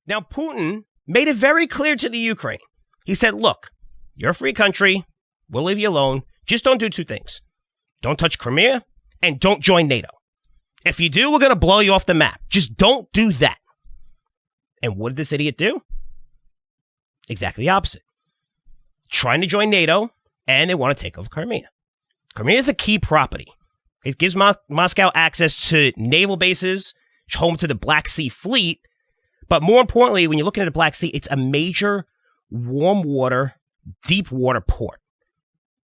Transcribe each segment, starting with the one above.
Now, Putin made it very clear to the Ukraine. He said, look, you're a free country. We'll leave you alone. Just don't do two things. Don't touch Crimea and don't join NATO. If you do, we're going to blow you off the map. Just don't do that. And what did this idiot do? Exactly the opposite. Trying to join NATO, and they want to take over Crimea. Crimea is a key property. It gives Moscow access to naval bases, home to the Black Sea Fleet. But more importantly, when you're looking at the Black Sea, it's a major warm water, deep water port.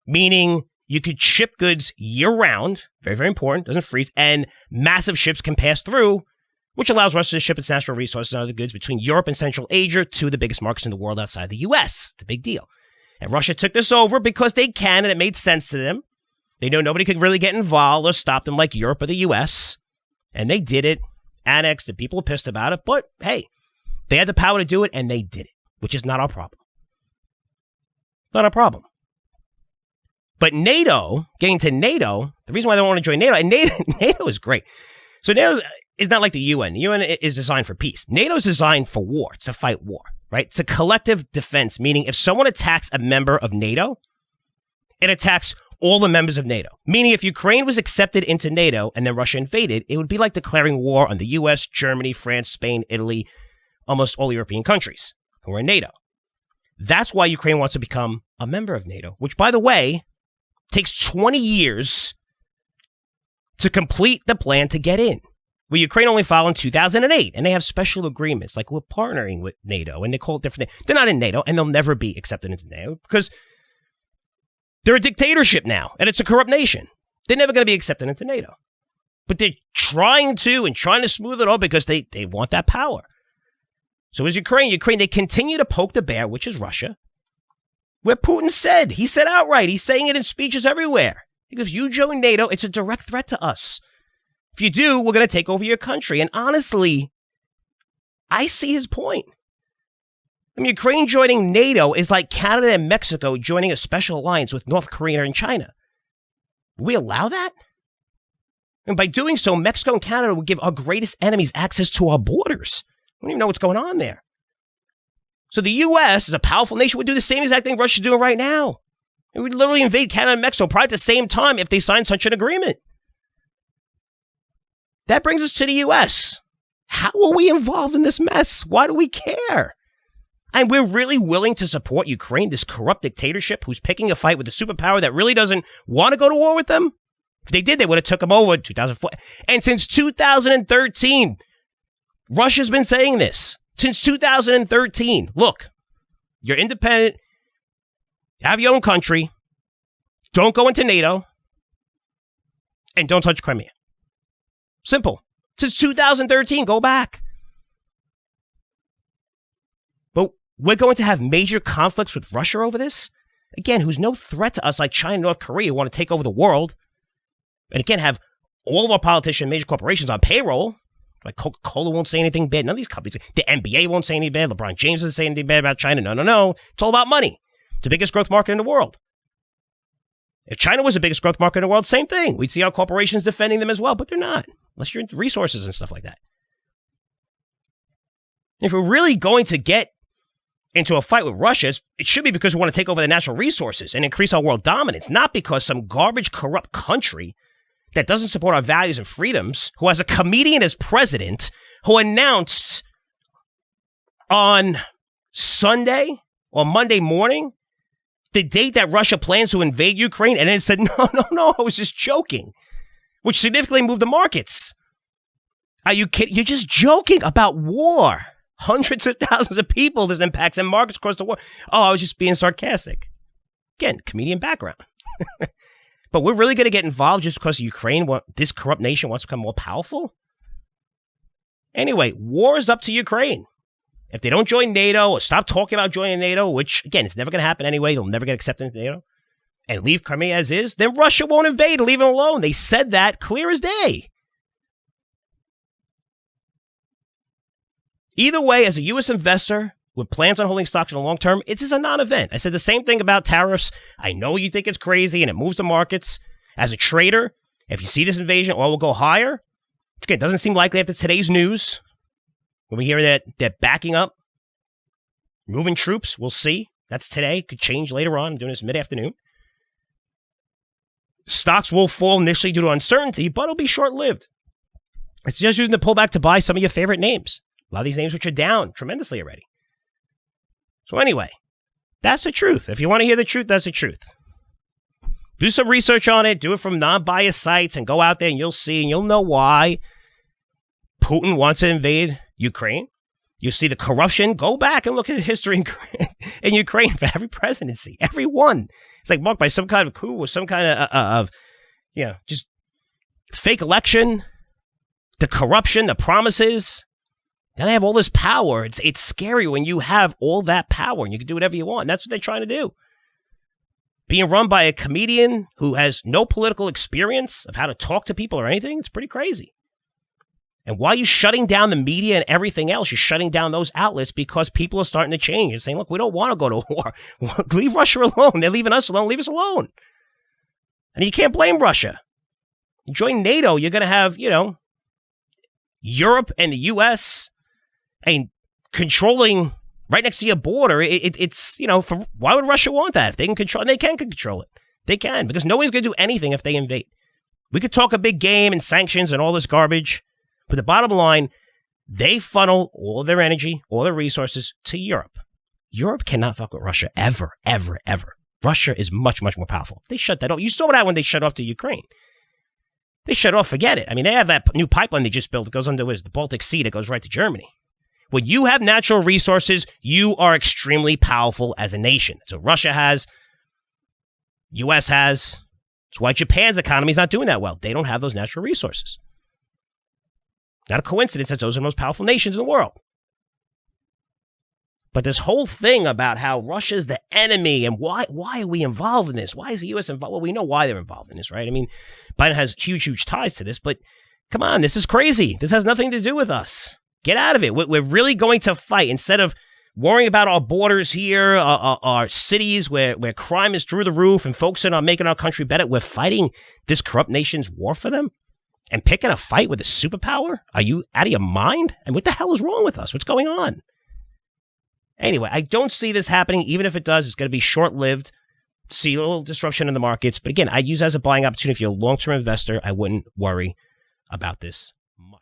Meaning you could ship goods year-round, very, very important, doesn't freeze, and massive ships can pass through, which allows Russia to ship its natural resources and other goods between Europe and Central Asia, two of the biggest markets in the world outside the U.S. It's a big deal. And Russia took this over because they can, and it made sense to them. They know nobody could really get involved or stop them like Europe or the U.S., and they did it, annexed it, people are pissed about it, but hey, they had the power to do it, and they did it, which is not our problem. Not our problem. But NATO, getting to NATO, the reason why they don't want to join NATO, and NATO is great. So NATO is not like the UN. The UN is designed for peace. NATO is designed for war. It's to fight war, right? It's a collective defense, meaning if someone attacks a member of NATO, it attacks all the members of NATO. Meaning if Ukraine was accepted into NATO and then Russia invaded, it would be like declaring war on the US, Germany, France, Spain, Italy, almost all European countries who are in NATO. That's why Ukraine wants to become a member of NATO, which, by the way, takes 20 years to complete the plan to get in. Well, Ukraine only filed in 2008, and they have special agreements, like we're partnering with NATO, and they call it different. They're not in NATO, and they'll never be accepted into NATO because they're a dictatorship now, and it's a corrupt nation. They're never going to be accepted into NATO. But they're trying to smooth it all because they want that power. So as Ukraine, they continue to poke the bear, which is Russia, where Putin said, he said outright, he's saying it in speeches everywhere. Because if you join NATO, it's a direct threat to us. If you do, we're going to take over your country. And honestly, I see his point. I mean, Ukraine joining NATO is like Canada and Mexico joining a special alliance with North Korea and China. Do we allow that? And by doing so, Mexico and Canada would give our greatest enemies access to our borders. We don't even know what's going on there. So the U.S., as a powerful nation, would do the same exact thing Russia's doing right now. It would literally invade Canada and Mexico probably at the same time if they signed such an agreement. That brings us to the U.S. How are we involved in this mess? Why do we care? And we're really willing to support Ukraine, this corrupt dictatorship who's picking a fight with a superpower that really doesn't want to go to war with them? If they did, they would have took them over in 2004. And since 2013, Russia's been saying this. Since 2013, look, you're independent, have your own country, don't go into NATO, and don't touch Crimea. Simple. Since 2013, go back. But we're going to have major conflicts with Russia over this? Again, who's no threat to us like China and North Korea who want to take over the world. And again, have all of our politicians, major corporations on payroll. Like Coca-Cola won't say anything bad. None of these companies. The NBA won't say anything bad. LeBron James doesn't say anything bad about China. No. It's all about money. It's the biggest growth market in the world. If China was the biggest growth market in the world, same thing. We'd see our corporations defending them as well, but they're not. Unless you're into resources and stuff like that. If we're really going to get into a fight with Russia, it should be because we want to take over the natural resources and increase our world dominance, not because some garbage, corrupt country that doesn't support our values and freedoms, who has a comedian as president, who announced on Sunday or Monday morning the date that Russia plans to invade Ukraine, and then said, no, I was just joking, which significantly moved the markets. Are you kidding? You're just joking about war. Hundreds of thousands of people, there's impacts in markets across the world. Oh, I was just being sarcastic. Again, comedian background. But we're really going to get involved just because Ukraine, this corrupt nation, wants to become more powerful? Anyway, war is up to Ukraine. If they don't join NATO or stop talking about joining NATO, which, again, it's never going to happen anyway, they'll never get accepted into NATO, and leave Crimea as is, then Russia won't invade, leave them alone. They said that clear as day. Either way, as a U.S. investor with plans on holding stocks in the long term, it is a non-event. I said the same thing about tariffs. I know you think it's crazy and it moves the markets. As a trader, if you see this invasion, oil will go higher. Again, it doesn't seem likely after today's news. When we hear that they're backing up, moving troops, we'll see. That's today. Could change later on. I'm doing this mid-afternoon. Stocks will fall initially due to uncertainty, but it'll be short-lived. It's just using the pullback to buy some of your favorite names. A lot of these names which are down tremendously already. So anyway, that's the truth. If you want to hear the truth, that's the truth. Do some research on it. Do it from non-biased sites and go out there and you'll see and you'll know why Putin wants to invade Ukraine. You see the corruption. Go back and look at history in Ukraine for every presidency. Every one. It's like marked by some kind of coup or some kind of just fake election. The corruption, the promises. Now they have all this power. It's scary when you have all that power and you can do whatever you want. And that's what they're trying to do. Being run by a comedian who has no political experience of how to talk to people or anything, it's pretty crazy. And why are you shutting down the media and everything else? You're shutting down those outlets because people are starting to change. You're saying, look, we don't want to go to war. Leave Russia alone. They're leaving us alone. Leave us alone. And you can't blame Russia. You join NATO, you're going to have, Europe and the U.S. and controlling right next to your border. Why would Russia want that? If they can control, and they can control it. They can, because no one's going to do anything if they invade. We could talk a big game and sanctions and all this garbage, but the bottom line, they funnel all of their energy, all their resources to Europe. Europe cannot fuck with Russia ever, ever, ever. Russia is much, much more powerful. They shut that off. You saw that when they shut off the Ukraine. They shut off, forget it. I mean, they have that new pipeline they just built that goes under the Baltic Sea that goes right to Germany. When you have natural resources, you are extremely powerful as a nation. So Russia has, U.S. has. That's why Japan's economy is not doing that well. They don't have those natural resources. Not a coincidence that those are the most powerful nations in the world. But this whole thing about how Russia's the enemy and why are we involved in this? Why is the U.S. involved? Well, we know why they're involved in this, right? I mean, Biden has huge ties to this, but come on, this is crazy. This has nothing to do with us. Get out of it. We're really going to fight instead of worrying about our borders here, our cities where crime is through the roof and focusing on making our country better. We're fighting this corrupt nation's war for them and picking a fight with a superpower? Are you out of your mind? And what the hell is wrong with us? What's going on? Anyway, I don't see this happening. Even if it does, it's going to be short-lived. See a little disruption in the markets. But again, I use it as a buying opportunity. If you're a long-term investor, I wouldn't worry about this much.